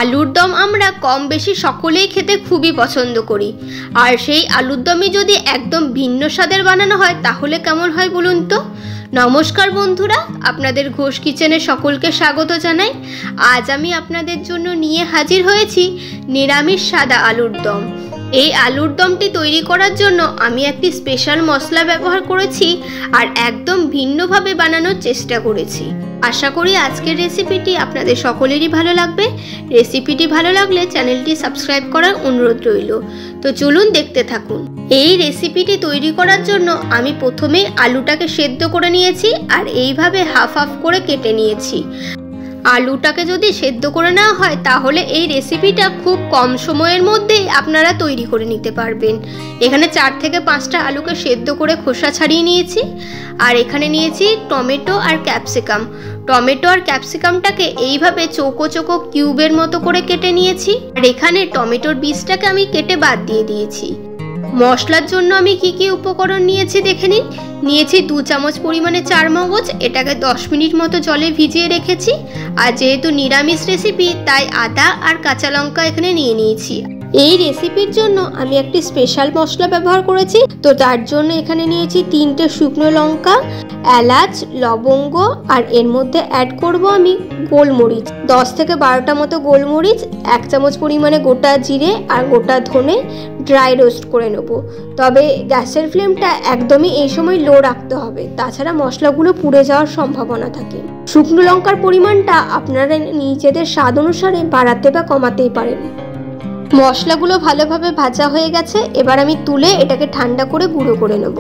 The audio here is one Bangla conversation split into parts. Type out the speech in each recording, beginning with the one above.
আলুর দম আমরা কম বেশি সকলেই খেতে খুবই পছন্দ করি। আর সেই আলুর দমই যদি একদম ভিন্ন স্বাদের বানানো হয় তাহলে কেমন হয় বলুন তো। নমস্কার বন্ধুরা, আপনাদের ঘোষ কিচেনে সকলকে স্বাগত জানাই। আজ আমি আপনাদের জন্য নিয়ে হাজির হয়েছি নিরামিষ সাদা আলুর দম। এই আলুর দমটি তৈরি করার জন্য আমি একটি স্পেশাল মশলা ব্যবহার করেছি আর একদম ভিন্নভাবে বানানোর চেষ্টা করেছি। আশা করি আজকের রেসিপিটি আপনাদের সকলেরই ভালো লাগবে। রেসিপিটি ভালো লাগলে চ্যানেলটি সাবস্ক্রাইব করার অনুরোধ রইল। তো চলুন দেখতে থাকুন। এই রেসিপিটি তৈরি করার জন্য আমি প্রথমে আলুটাকে সেদ্ধ করে নিয়েছি আর এইভাবে হাফ হাফ করে কেটে নিয়েছি। আলুটাকে যদি সেদ্ধ করে নেওয়া হয় তাহলে এই রেসিপিটা খুব কম সময়ের মধ্যেই আপনারা তৈরি করে নিতে পারবেন। এখানে 4 থেকে 5টা আলুকে সেদ্ধ করে খোসা ছাড়িয়ে নিয়েছি। আর এখানে নিয়েছি টমেটো আর ক্যাপসিকাম। টমেটো আর ক্যাপসিকামটাকে এইভাবে চৌকো চৌকো কিউবের মতো করে কেটে নিয়েছি। আর এখানে টমেটোর বীজটাকে আমি কেটে বাদ দিয়ে দিয়েছি। মশলার জন্য আমি কি কি উপকরণ নিয়েছি দেখে নিন। নিয়েছি 2 চামচ পরিমাণে চারমগজ, এটাকে 10 মিনিট মতো জলে ভিজিয়ে রেখেছি। আর যেহেতু নিরামিষ রেসিপি তাই আদা আর কাঁচা লঙ্কা এখানে নিয়ে নিয়েছি। এই রেসিপির জন্য আমি একটি স্পেশাল মশলা ব্যবহার করেছি, তো তার জন্য এখানে নিয়েছি 3টে শুকনো লঙ্কা, এলাচ, লবঙ্গ আর এর মধ্যে অ্যাড করব আমি গোলমরিচ, 10 থেকে 12টা মতো গোলমরিচ, 1 চামচ পরিমাণে গোটা জিরে আর গোটা ধনে ড্রাই রোস্ট করে নেব। তবে গ্যাসের ফ্লেমটা একদমই এই সময় লো রাখতে হবে, তাছাড়া মশলাগুলো পুড়ে যাওয়ার সম্ভাবনা থাকে। শুকনো লঙ্কার পরিমাণটা আপনারা নিজেদের স্বাদ অনুসারে বাড়াতে বা কমাতেই পারেন। মশলাগুলো ভালোভাবে ভাজা হয়ে গেছে, এবার আমি তুলে এটাকে ঠান্ডা করে গুঁড়ো করে নেব।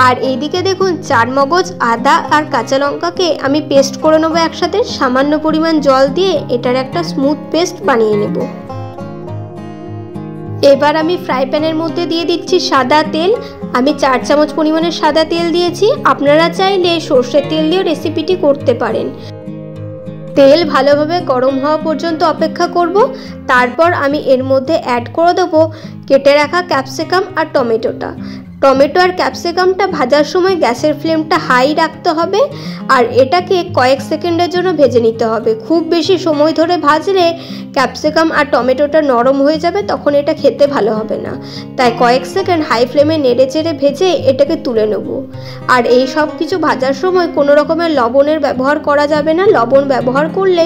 আর এইদিকে দেখুন চারমগজ, আদা আর কাঁচা লঙ্কাকে আমি পেস্ট করে নেবো একসাথে। সামান্য পরিমাণ জল দিয়ে এটার একটা স্মুথ পেস্ট বানিয়ে নেব। এবার আমি ফ্রাই প্যানের মধ্যে দিয়ে দিচ্ছি সাদা তেল। আমি 4 চামচ পরিমাণে সাদা তেল দিয়েছি। আপনারা চাইলে সর্ষের তেল দিয়েও রেসিপিটি করতে পারেন। তেল ভালোভাবে গরম হওয়া পর্যন্ত অপেক্ষা করব। তারপর আমি এর মধ্যে অ্যাড করে দেবো কেটে রাখা ক্যাপসিকাম আর টমেটোটা। টমেটো আর ক্যাপসিকামটা ভাজার সময় গ্যাসের ফ্লেমটা হাই রাখতে হবে আর এটাকে কয়েক সেকেন্ডের জন্য ভেজে নিতে হবে। খুব বেশি সময় ধরে ভাজলে ক্যাপসিকাম আর টমেটোটা নরম হয়ে যাবে, তখন এটা খেতে ভালো হবে না। তাই কয়েক সেকেন্ড হাই ফ্লেমে নেড়ে চেড়ে ভেজে এটাকে তুলে নেব। আর এই সব কিছু ভাজার সময় কোনো রকমের লবণের ব্যবহার করা যাবে না। লবণ ব্যবহার করলে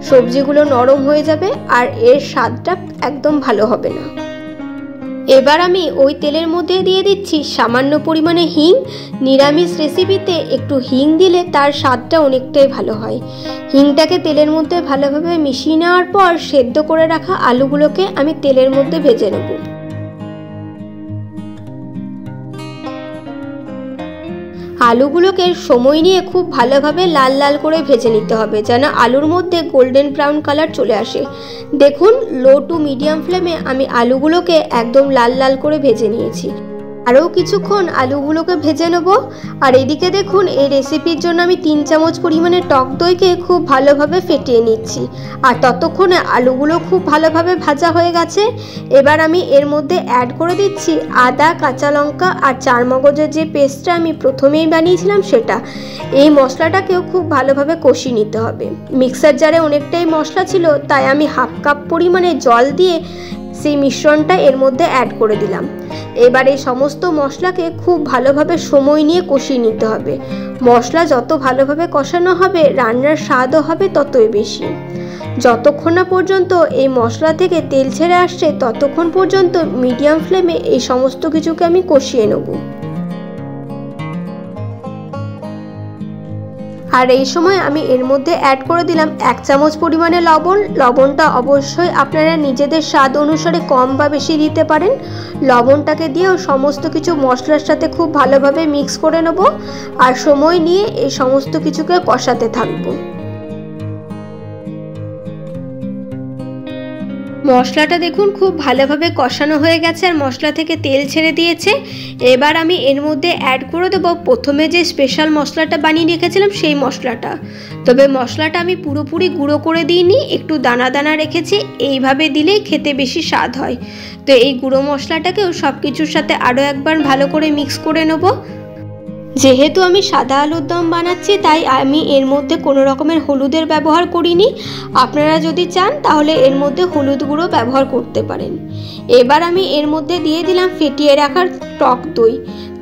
সবজিগুলো নরম হয়ে যাবে আর এর স্বাদটা একদম ভালো হবে না। এবার আমি ওই তেলের মধ্যে দিয়ে দিচ্ছি সামান্য পরিমাণে হিং। নিরামিষ রেসিপিতে একটু হিং দিলে তার স্বাদটা অনেকটাই ভালো হয়। হিংটাকে তেলের মধ্যে ভালোভাবে মিশিয়ে নেওয়ার পর সেদ্ধ করে রাখা আলুগুলোকে আমি তেলের মধ্যে ভেজে নেব। আলুগুলোকে সময় নিয়ে খুব ভালোভাবে লাল লাল করে ভেজে নিতে হবে, যেন আলুর মধ্যে গোল্ডেন ব্রাউন কালার চলে আসে। দেখুন লো টু মিডিয়াম ফ্লেমে আমি আলুগুলোকে একদম লাল লাল করে ভেজে নিয়েছি। আরও কিছুক্ষণ আলুগুলোকে ভেজে নেব। আর এদিকে দেখুন এই রেসিপির জন্য আমি 3 চামচ পরিমাণে টক দইকে খুব ভালোভাবে ফেটিয়ে নিচ্ছি। আর ততক্ষণে আলুগুলো খুব ভালোভাবে ভাজা হয়ে গেছে। এবার আমি এর মধ্যে অ্যাড করে দিচ্ছি আদা, কাঁচা লঙ্কা আর চারমগজের যে পেস্টটা আমি প্রথমেই বানিয়েছিলাম সেটা। এই মশলাটাকেও খুব ভালোভাবে কষিয়ে নিতে হবে। মিক্সার জারে অনেকটাই মশলা ছিল, তাই আমি হাফ কাপ পরিমাণে জল দিয়ে সেই মিশ্রণটা এর মধ্যে অ্যাড করে দিলাম। এবার এই সমস্ত মশলাকে খুব ভালোভাবে সময় নিয়ে কষিয়ে নিতে হবে। মশলা যত ভালোভাবে কষানো হবে রান্নার স্বাদও হবে ততই বেশি। যতক্ষণ না পর্যন্ত এই মশলা থেকে তেল ছেড়ে আসছে ততক্ষণ পর্যন্ত মিডিয়াম ফ্লেমে এই সমস্ত কিছুকে আমি কষিয়ে নেব। আর এই সময় আমি এর মধ্যে অ্যাড করে দিলাম 1 চামচ পরিমাণে লবণ। লবণটা অবশ্যই আপনারা নিজেদের স্বাদ অনুসারে কম বা বেশি দিতে পারেন। লবণটাকে দিয়েও সমস্ত কিছু মশলার সাথে খুব ভালোভাবে মিক্স করে নেব আর সময় নিয়ে এই সমস্ত কিছুকে কষাতে থাকবো। মশলাটা দেখুন খুব ভালোভাবে কষানো হয়ে গেছে আর মশলা থেকে তেল ছেড়ে দিয়েছে। এবার আমি এর মধ্যে অ্যাড করে দেবো প্রথমে যে স্পেশাল মশলাটা বানিয়ে রেখেছিলাম সেই মশলাটা। তবে মশলাটা আমি পুরোপুরি গুঁড়ো করে দিইনি, একটু দানা দানা রেখেছি। এইভাবে দিলেই খেতে বেশি স্বাদ হয়। তো এই গুঁড়ো মশলাটাকেও সব কিছুর সাথে আরও একবার ভালো করে মিক্স করে নেব। যেহেতু আমি সাদা আলুর দম বানাচ্ছি তাই আমি এর মধ্যে কোনো রকমের হলুদের ব্যবহার করিনি। আপনারা যদি চান তাহলে এর মধ্যে হলুদ গুঁড়ো ব্যবহার করতে পারেন। এবার আমি এর মধ্যে দিয়ে দিলাম ফেটিয়ে রাখার টক দই।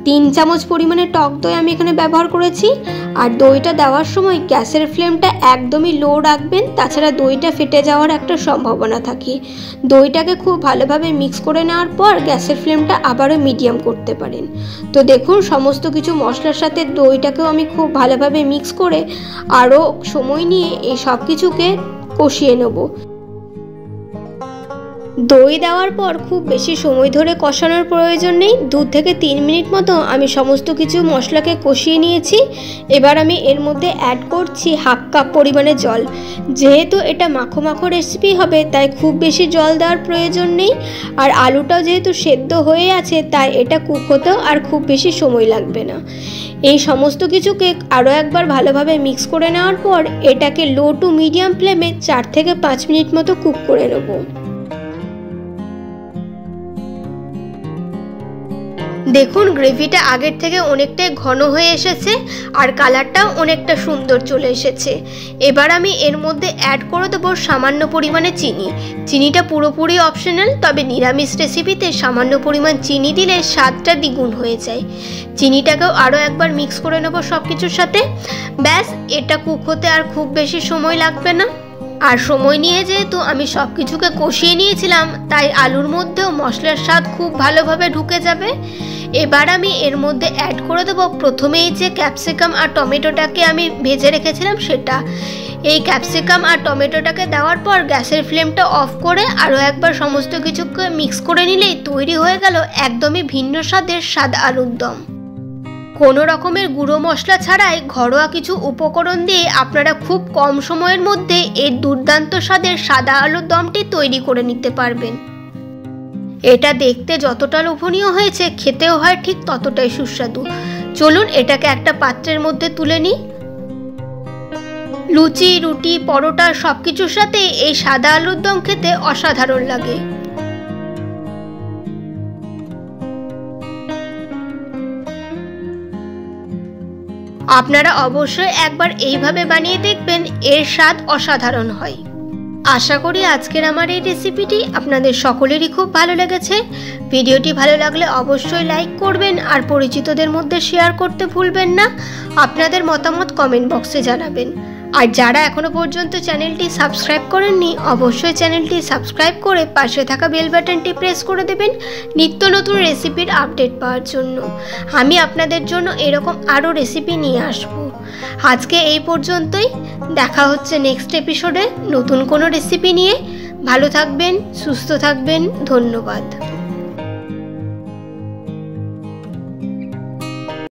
3 চামচ পরিমাণে টক দই আমি এখানে ব্যবহার করেছি। আর দইটা দেওয়ার সময় গ্যাসের ফ্লেমটা একদমই লো রাখবেন, তাছাড়া দইটা ফেটে যাওয়ার একটা সম্ভাবনা থাকে। দইটাকে খুব ভালোভাবে মিক্স করে নেওয়ার পর গ্যাসের ফ্লেমটা আবারও মিডিয়াম করতে পারেন। তো দেখুন সমস্ত কিছু মশলার সাথে দইটাকেও আমি খুব ভালোভাবে মিক্স করে আরও সময় নিয়ে এই সব কিছুকে কষিয়ে নেব। দই দেওয়ার পর খুব বেশি সময় ধরে কষানোর প্রয়োজন নেই। 2 থেকে 3 মিনিট মতো আমি সমস্ত কিছু মশলাকে কষিয়ে নিয়েছি। এবার আমি এর মধ্যে অ্যাড করছি 1/2 কাপ পরিমাণে জল। যেহেতু এটা মাখো মাখো রেসিপি হবে তাই খুব বেশি জল দেওয়ার প্রয়োজন নেই। আর আলুটাও যেহেতু সেদ্ধ হয়ে আছে তাই এটা কুক হতেও আর খুব বেশি সময় লাগবে না। এই সমস্ত কিছুকে আরও একবার ভালোভাবে মিক্স করে নেওয়ার পর এটাকে লো টু মিডিয়াম ফ্লেমে 4 থেকে 5 মিনিট মতো কুক করে নেব। দেখুন গ্রেভিটা আগের থেকে অনেকটাই ঘন হয়ে এসেছে আর কালারটাও অনেকটা সুন্দর চলে এসেছে। এবার আমি এর মধ্যে অ্যাড করে দেবো সামান্য পরিমাণে চিনি। চিনিটা পুরোপুরি অপশনাল, তবে নিরামিষ রেসিপিতে সামান্য পরিমাণ চিনি দিলে স্বাদটা দ্বিগুণ হয়ে যায়। চিনিটাকেও আরও একবার মিক্স করে নেবো সব কিছুর সাথে। ব্যাস, এটা কুক হতে আর খুব বেশি সময় লাগবে না। আর সময় নিয়ে যেহেতু আমি সব কিছুকে কষিয়ে নিয়েছিলাম তাই আলুর মধ্যেও মশলার স্বাদ খুব ভালোভাবে ঢুকে যাবে। এবার আমি এর মধ্যে অ্যাড করে দেবো প্রথমেই যে ক্যাপসিকাম আর টমেটোটাকে আমি ভেজে রেখেছিলাম সেটা। এই ক্যাপসিকাম আর টমেটোটাকে দেওয়ার পর গ্যাসের ফ্লেমটা অফ করে আরও একবার সমস্ত কিছুকে মিক্স করে নিলেই তৈরি হয়ে গেল একদমই ভিন্ন স্বাদের সাদা আলুর দম। কোনো রকমের গুঁড়ো মশলা ছাড়াই ঘরোয়া কিছু উপকরণ দিয়ে আপনারা খুব কম সময়ের মধ্যে এই দুর্দান্ত স্বাদের সাদা আলুর দমটি তৈরি করে নিতে পারবেন। এটা দেখতে যতটা লোভনীয় হয়েছে খেতেও হয় ঠিক ততটাই সুস্বাদু। চলুন এটাকে একটা পাত্রের মধ্যে তুলে নিই। লুচি, রুটি, পরোটা সব কিছুর সাথে এই সাদা আলুর দম খেতে অসাধারণ লাগে। আপনারা অবশ্যই একবার এইভাবে বানিয়ে দেখবেন, এর স্বাদ অসাধারণ হয়। আশা করি আজকের আমার এই রেসিপিটি আপনাদের সকলেরই খুব ভালো লেগেছে। ভিডিওটি ভালো লাগলে অবশ্যই লাইক করবেন আর পরিচিতদের মধ্যে শেয়ার করতে ভুলবেন না। আপনাদের মতামত কমেন্ট বক্সে জানাবেন। আর যারা এখনো পর্যন্ত চ্যানেলটি সাবস্ক্রাইব করেননি অবশ্যই চ্যানেলটি সাবস্ক্রাইব করে পাশে থাকা বেল বাটনটি প্রেস করে দেবেন নিত্য নতুন রেসিপির আপডেট পাওয়ার জন্য। আমি আপনাদের জন্য এরকম আরও রেসিপি নিয়ে আসব। আজকে এই পর্যন্তই, দেখা হচ্ছে নেক্সট এপিসোডে নতুন কোনো রেসিপি নিয়ে। ভালো থাকবেন, সুস্থ থাকবেন, ধন্যবাদ।